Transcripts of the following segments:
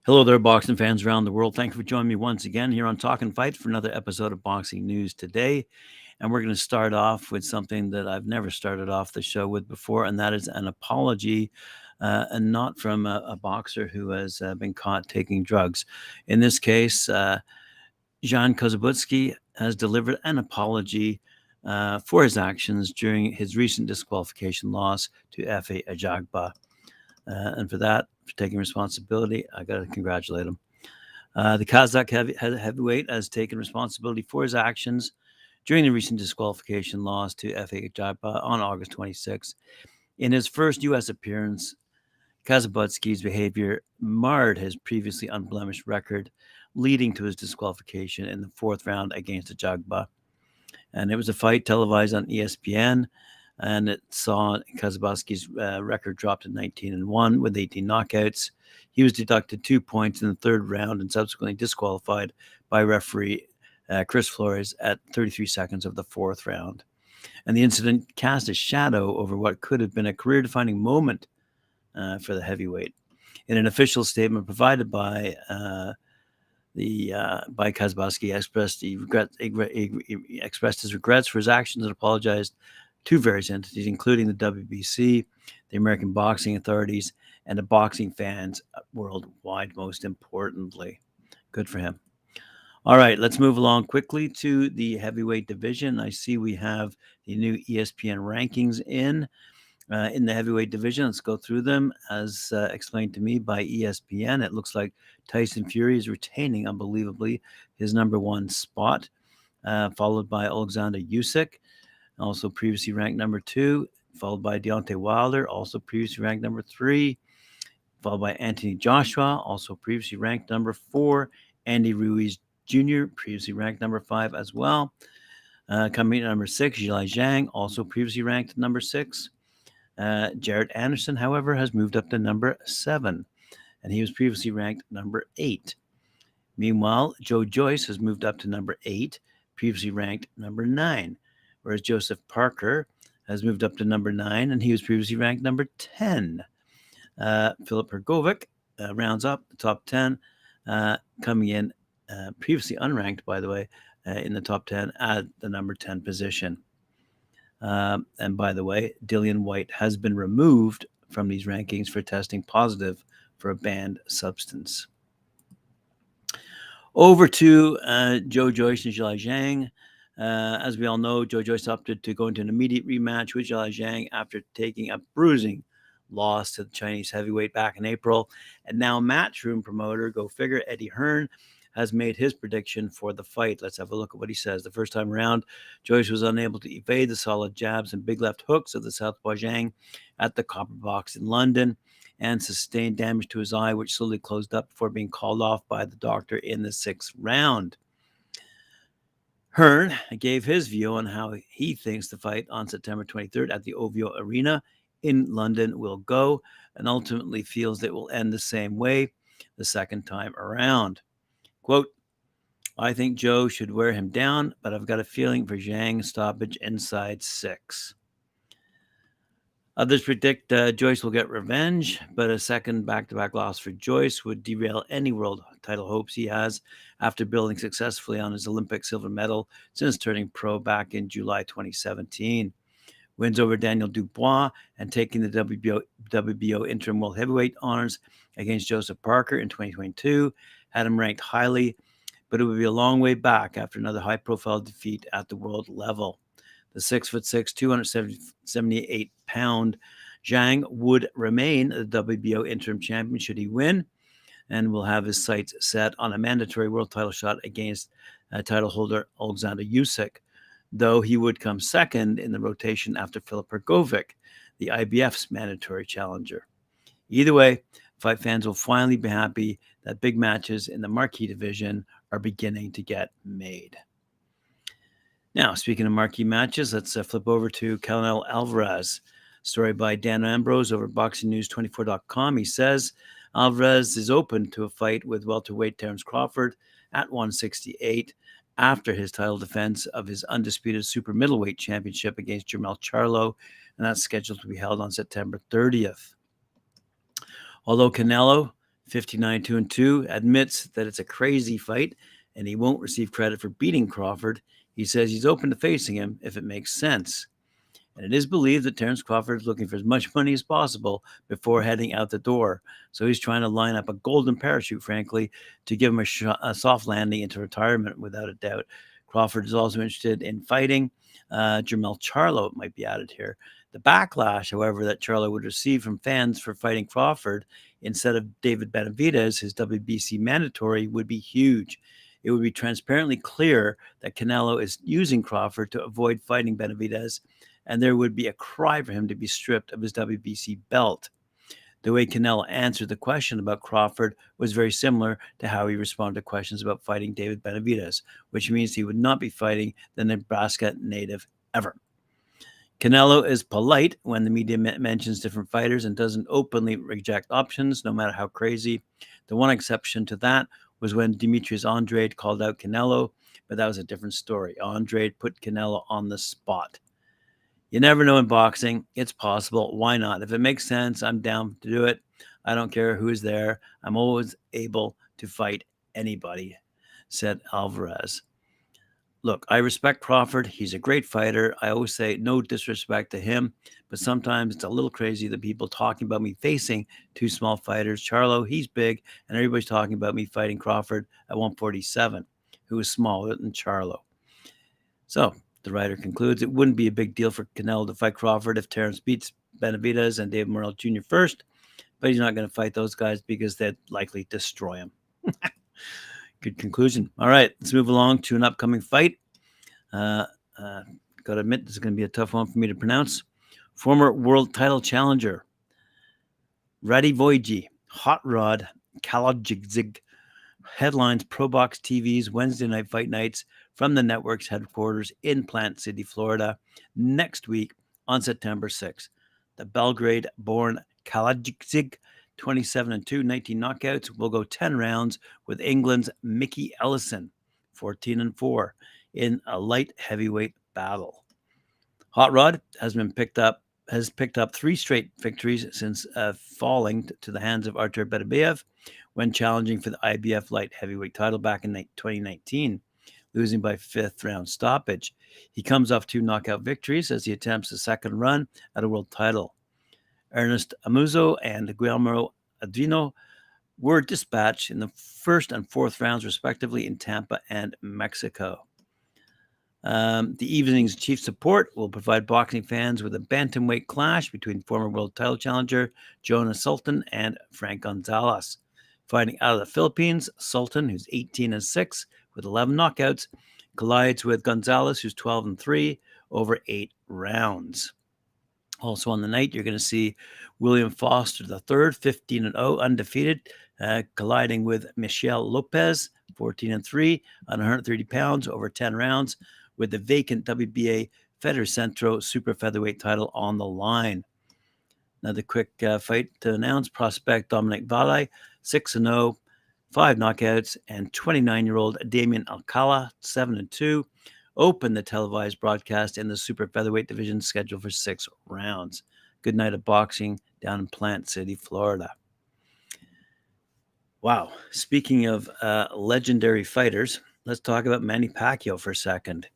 Hello there, boxing fans around the world. Thank you for joining me once again here on Talkin Fight for another episode of Boxing News today. And we're going to start off with something that I've never started off the show with before, and that is an apology, and not from a boxer who has been caught taking drugs. In this case, Jan Kozabutsky has delivered an apology for his actions during his recent disqualification loss to Efe Ajagba. And for that, for taking responsibility, I got to congratulate him. The Kazakh heavyweight has taken responsibility for his actions during the recent disqualification loss to Efe Ajagba on August 26. In his first U.S. appearance, Kazabutsky's behavior marred his previously unblemished record, leading to his disqualification in the fourth round against Ajagba. And it was a fight televised on ESPN, and it saw Kazabutsky's record drop to 19-1 with 18 knockouts. He was deducted 2 points in the third round and subsequently disqualified by referee Chris Flores at 33 seconds of the fourth round. And the incident cast a shadow over what could have been a career-defining moment for the heavyweight. In an official statement provided by Kazabutsky, expressed his regrets for his actions and apologized to various entities, including the WBC, the American Boxing Authorities, and the boxing fans worldwide, most importantly. Good for him. All right, let's move along quickly to the heavyweight division. I see we have the new ESPN rankings in the heavyweight division. Let's go through them. As explained to me by ESPN, it looks like Tyson Fury is retaining, unbelievably, his number one spot, followed by Alexander Usyk, also previously ranked number 2, followed by Deontay Wilder, also previously ranked number 3, followed by Anthony Joshua, also previously ranked number 4, Andy Ruiz Jr., previously ranked number 5 as well. Coming in at number 6, Zhilei Zhang, also previously ranked number 6. Jarrett Anderson, however, has moved up to number 7, and he was previously ranked number 8. Meanwhile, Joyce has moved up to number 8, previously ranked number 9, whereas Joseph Parker has moved up to number 9, and he was previously ranked number 10. Philip Hrgovic rounds up the top 10, coming in previously unranked, by the way, in the top 10 at the number 10 position. And by the way, Dillian White has been removed from these rankings for testing positive for a banned substance. Over to Joyce and Zhilei Zhang. As we all know, Joyce opted to go into an immediate rematch with Zhilei Zhang after taking a bruising loss to the Chinese heavyweight back in April. And now Matchroom promoter, go figure, Eddie Hearn, has made his prediction for the fight. Let's have a look at what he says. The first time around, Joyce was unable to evade the solid jabs and big left hooks of the Southpaw Zhang at the Copper Box in London and sustained damage to his eye, which slowly closed up before being called off by the doctor in the 6th round. Hearn gave his view on how he thinks the fight on September 23rd at the OVO Arena in London will go, and ultimately feels it will end the same way the second time around. Quote, I think Joe should wear him down, but I've got a feeling for Zhang stoppage inside 6. Others predict Joyce will get revenge, but a second back-to-back loss for Joyce would derail any world title hopes he has after building successfully on his Olympic silver medal since turning pro back in July 2017. Wins over Daniel Dubois and taking the WBO interim world heavyweight honors against Joseph Parker in 2022 had him ranked highly, but it would be a long way back after another high-profile defeat at the world level. The 6'6", 278-pound Zhang would remain the WBO interim champion should he win, and will have his sights set on a mandatory world title shot against title holder Alexander Usyk, though he would come second in the rotation after Philip Hrgovic, the IBF's mandatory challenger. Either way, fight fans will finally be happy that big matches in the marquee division are beginning to get made. Now, speaking of marquee matches, let's flip over to Canelo Alvarez. Story by Dan Ambrose over BoxingNews24.com. He says Alvarez is open to a fight with welterweight Terence Crawford at 168 after his title defense of his undisputed super middleweight championship against Jermell Charlo, and that's scheduled to be held on September 30th. Although Canelo 59 2-2, admits that it's a crazy fight and he won't receive credit for beating Crawford. He says he's open to facing him if it makes sense. And it is believed that Terence Crawford is looking for as much money as possible before heading out the door. So he's trying to line up a golden parachute, frankly, to give him a soft landing into retirement without a doubt. Crawford is also interested in fighting Jermell Charlo, might be added here. The backlash, however, that Charlo would receive from fans for fighting Crawford instead of David Benavidez, his WBC mandatory, would be huge. It would be transparently clear that Canelo is using Crawford to avoid fighting Benavidez, and there would be a cry for him to be stripped of his WBC belt. The way Canelo answered the question about Crawford was very similar to how he responded to questions about fighting David Benavidez, which means he would not be fighting the Nebraska native ever. Canelo is polite when the media mentions different fighters and doesn't openly reject options, no matter how crazy. The one exception to that was when Demetrius Andrade called out Canelo, but that was a different story. Andrade put Canelo on the spot. You never know in boxing. It's possible. Why not? If it makes sense, I'm down to do it. I don't care who is there. I'm always able to fight anybody, said Alvarez. Look, I respect Crawford. He's a great fighter. I always say no disrespect to him, but sometimes it's a little crazy that people talking about me facing two small fighters. Charlo, he's big, and everybody's talking about me fighting Crawford at 147, who is smaller than Charlo. So the writer concludes it wouldn't be a big deal for Canelo to fight Crawford if Terence beats Benavidez and David Morrell Jr. first, but he's not going to fight those guys because they'd likely destroy him. Good conclusion. All right, let's move along to an upcoming fight. Got to admit, this is going to be a tough one for me to pronounce. Former world title challenger Radivoji Hot Rod Kalajdzic headlines ProBox TV's Wednesday night fight nights from the network's headquarters in Plant City, Florida, next week on September 6th. The Belgrade-born Kalajdzic, 27-2, 19 knockouts, will go 10 rounds with England's Mickey Ellison, 14-4, in a light heavyweight battle. Hot Rod has picked up 3 straight victories since falling to the hands of Artur Beterbiev when challenging for the IBF light heavyweight title back in 2019, losing by 5th round stoppage. He comes off 2 knockout victories as he attempts a second run at a world title. Ernest Amuzo and Guillermo Adrino were dispatched in the 1st and 4th rounds, respectively, in Tampa and Mexico. The evening's chief support will provide boxing fans with a bantamweight clash between former world title challenger Jonas Sultan and Frank Gonzalez. Fighting out of the Philippines, Sultan, who's 18-6 with 11 knockouts, collides with Gonzalez, who's 12-3 over 8 rounds. Also on the night, you're going to see William Foster III, 15-0, undefeated, colliding with Michel Lopez, 14-3, on 130 pounds over 10 rounds, with the vacant WBA Federcentro super featherweight title on the line. Another quick fight to announce: prospect Dominic Valle, 6-0, 5 knockouts, and 29-year-old Damian Alcala, 7-2, opened the televised broadcast in the super featherweight division, scheduled for 6 rounds. Good night of boxing down in Plant City, Florida. Wow. Speaking of legendary fighters, let's talk about Manny Pacquiao for a second.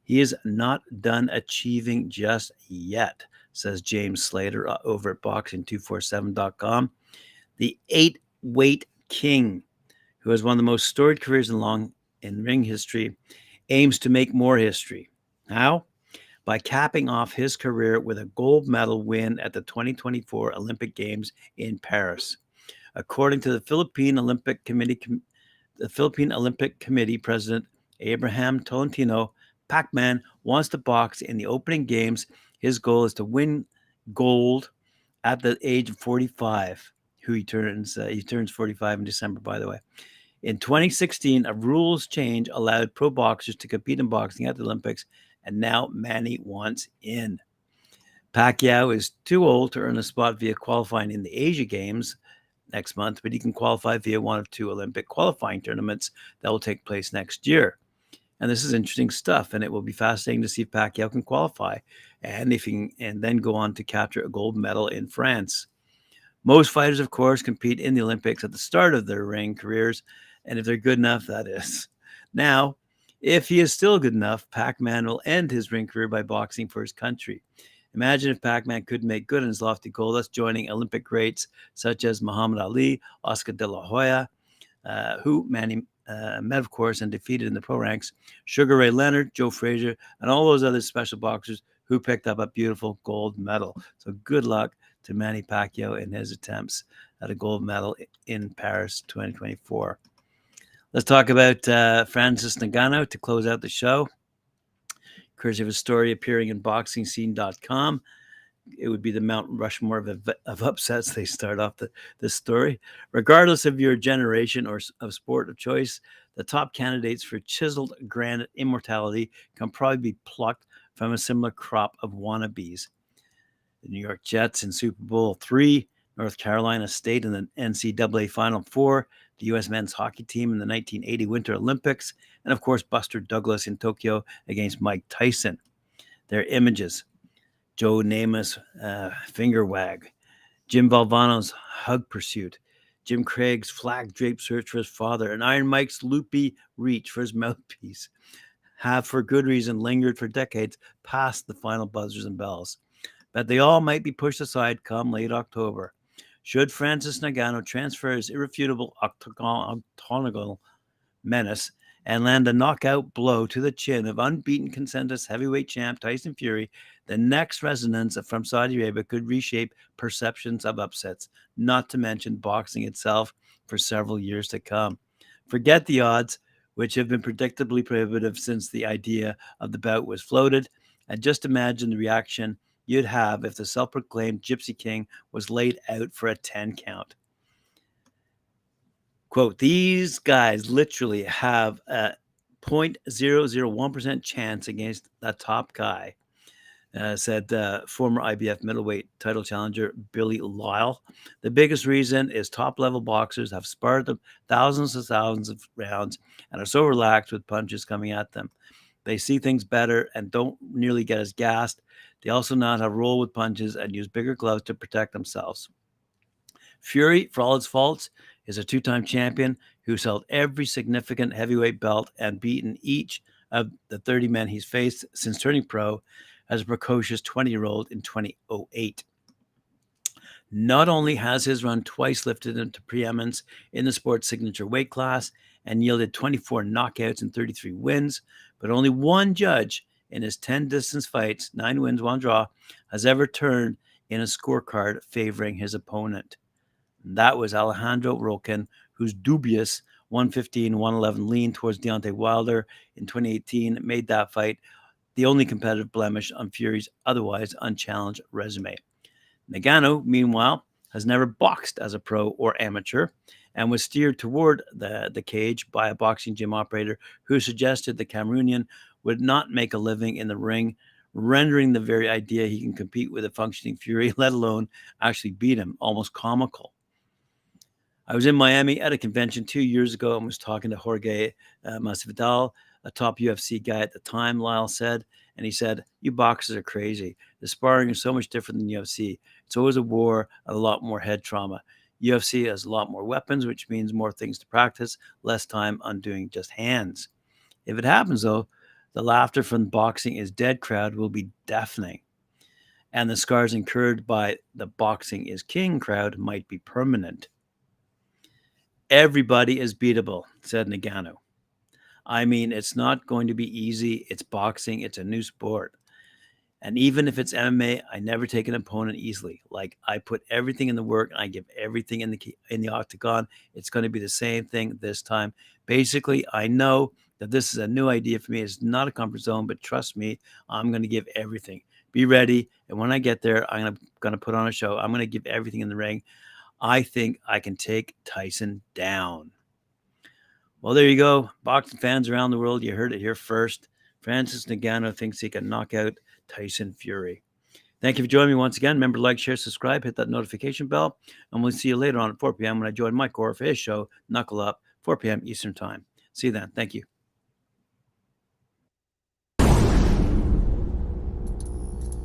He is not done achieving just yet, says James Slater over at boxing247.com. The 8-weight king, who has one of the most storied careers in ring history, aims to make more history. How? By capping off his career with a gold medal win at the 2024 Olympic Games in Paris. According to the Philippine Olympic Committee President Abraham Tolentino, Pac-Man wants to box in the opening games. His goal is to win gold at the age of 45. He turns 45 in December, by the way. In 2016, a rules change allowed pro boxers to compete in boxing at the Olympics, and now Manny wants in. Pacquiao is too old to earn a spot via qualifying in the Asia Games next month, but he can qualify via one of 2 Olympic qualifying tournaments that will take place next year. And this is interesting stuff, and it will be fascinating to see if Pacquiao can qualify and then go on to capture a gold medal in France. Most fighters, of course, compete in the Olympics at the start of their ring careers, and if they're good enough, that is. Now, if he is still good enough, Pac-Man will end his ring career by boxing for his country. Imagine if Pac-Man could make good on his lofty goal, thus joining Olympic greats such as Muhammad Ali, Oscar de la Hoya, who Manny met, of course, and defeated in the pro ranks, Sugar Ray Leonard, Joe Frazier, and all those other special boxers who picked up a beautiful gold medal. So good luck to Manny Pacquiao in his attempts at a gold medal in Paris 2024. Let's talk about Francis Ngannou to close out the show. Courtesy of a story appearing in BoxingScene.com. It would be the Mount Rushmore of upsets. They start off this story. Regardless of your generation or of sport of choice, the top candidates for chiseled granite immortality can probably be plucked from a similar crop of wannabes. The New York Jets in Super Bowl III, North Carolina State in the NCAA Final Four, the U.S. men's hockey team in the 1980 Winter Olympics, and of course Buster Douglas in Tokyo against Mike Tyson. Their images: Joe Namath's finger wag, Jim Valvano's hug pursuit, Jim Craig's flag-draped search for his father, and Iron Mike's loopy reach for his mouthpiece have, for good reason, lingered for decades past the final buzzers and bells. But they all might be pushed aside come late October. Should Francis Ngannou transfer his irrefutable octagonal menace and land a knockout blow to the chin of unbeaten consensus heavyweight champ Tyson Fury, the next resonance from Saudi Arabia could reshape perceptions of upsets, not to mention boxing itself for several years to come. Forget the odds, which have been predictably prohibitive since the idea of the bout was floated, and just imagine the reaction you'd have if the self-proclaimed Gypsy King was laid out for a 10 count. Quote, these guys literally have a 0.001% chance against the top guy, said former IBF middleweight title challenger Billy Lyle. The biggest reason is top-level boxers have sparred them thousands and thousands of rounds and are so relaxed with punches coming at them. They see things better and don't nearly get as gassed. They also know how to roll with punches and use bigger gloves to protect themselves. Fury, for all its faults, is a two-time champion who's held every significant heavyweight belt and beaten each of the 30 men he's faced since turning pro as a precocious 20-year-old in 2008. Not only has his run twice lifted him to preeminence in the sport's signature weight class and yielded 24 knockouts and 33 wins, but only one judge in his 10 distance fights, 9 wins, 1 draw, has ever turned in a scorecard favoring his opponent. And that was Alejandro Rolcan, whose dubious 115-111 lean towards Deontay Wilder in 2018 made that fight the only competitive blemish on Fury's otherwise unchallenged resume. Ngannou, meanwhile, has never boxed as a pro or amateur and was steered toward the cage by a boxing gym operator who suggested the Cameroonian would not make a living in the ring, rendering the very idea he can compete with a functioning Fury, let alone actually beat him, almost comical. I was in Miami at a convention 2 years ago and was talking to Jorge Masvidal, a top UFC guy at the time, Lyle said, and he said, you boxers are crazy. The sparring is so much different than UFC. It's always a war and a lot more head trauma. UFC has a lot more weapons, which means more things to practice, less time on doing just hands. If it happens, though, the laughter from the boxing is dead crowd will be deafening, and the scars incurred by the boxing is king crowd might be permanent. Everybody is beatable, said Ngannou. I mean, it's not going to be easy. It's boxing. It's a new sport. And even if it's MMA, I never take an opponent easily. Like, I put everything in the work and I give everything in the octagon. It's going to be the same thing this time. Basically, I know that this is a new idea for me. It's not a comfort zone, but trust me, I'm going to give everything. Be ready. And when I get there, I'm going to put on a show. I'm going to give everything in the ring. I think I can take Tyson down. Well, there you go. Boxing fans around the world, you heard it here first. Francis Ngannou thinks he can knock out Tyson Fury. Thank you for joining me once again. Remember to like, share, subscribe, hit that notification bell, and we'll see you later on at 4 p.m. when I join Mike Orr for his show, Knuckle Up, 4 p.m. Eastern Time. See you then. Thank you.